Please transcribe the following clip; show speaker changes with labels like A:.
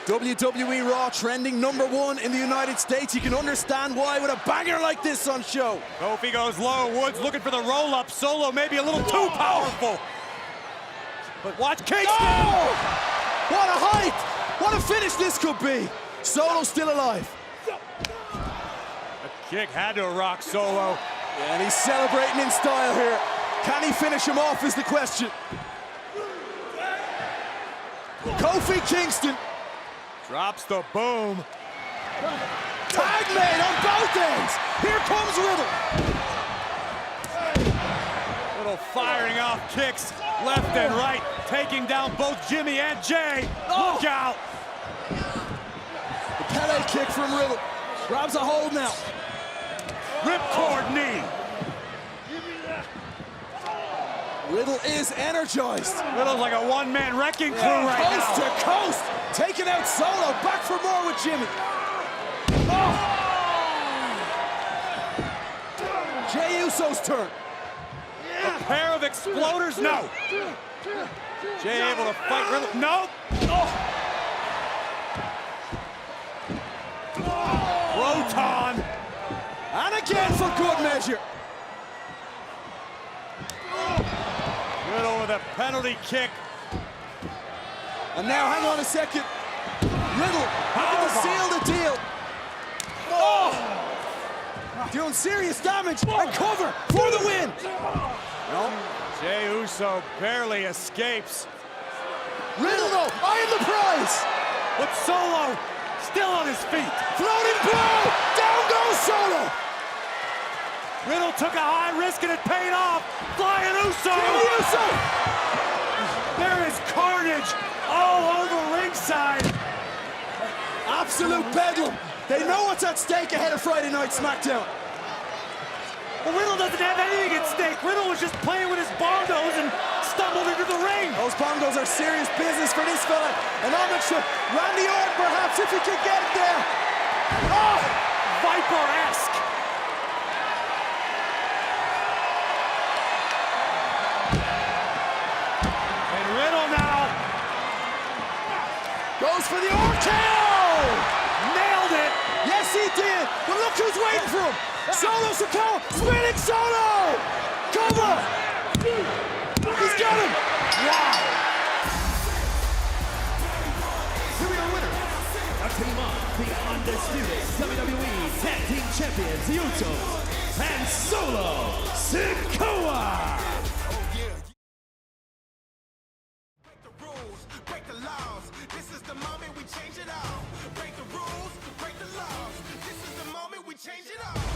A: WWE Raw trending #1 in the United States. You can understand why with a banger like this on show.
B: Kofi goes low. Woods looking for the roll-up. Solo maybe a little too powerful. But watch Kingston.
A: Oh! What a height! What a finish this could be. Solo still alive.
B: The kick had to rock Solo.
A: Yeah, and he's celebrating in style here. Can he finish him off is the question. Kofi Kingston.
B: Drops the boom.
A: Tag made on both ends. Here comes Riddle.
B: Little firing off kicks left and right, taking down both Jimmy and Jay. Look out.
A: The Pele kick from Riddle. Grabs a hold now.
B: Ripcord knee.
A: Riddle is energized.
B: Riddle's like a one-man wrecking crew right now.
A: Coast to coast. Taking out Solo. Back for more with Jimmy. Oh. Jey Uso's turn.
B: A pair of exploders? No. Jay able to fight Riddle. No. Oh. Proton.
A: And again for good measure.
B: Riddle with a penalty kick.
A: And now, hang on a second. Riddle looking to seal the deal. Oh! Doing serious damage and cover for the win.
B: No. Jey Uso barely escapes.
A: Riddle, though, eyeing the prize.
B: But Solo still on his feet.
A: Floating blow. Down goes Solo.
B: Riddle took a high risk and it paid off. Flying Uso.
A: Jey Uso.
B: There is carnage all over ringside.
A: Absolute bedlam. They know what's at stake ahead of Friday Night SmackDown.
B: Well, Riddle doesn't have anything at stake. Riddle was just playing with his bongos and stumbled into the ring.
A: Those bongos are serious business for this fella. An homage to Randy Orton, perhaps, if he could get it there. Oh!
B: Viper-esque.
A: Goes for the RKO!
B: Nailed it!
A: Yes, he did! But look who's waiting for him! Solo Sikoa! Spinning Solo! Cover! He's got him!
B: Wow!
C: Here we are, winner. Our team on the undisputed WWE Tag Team Champions, the Usos, and Solo Sikoa!
D: Change it all.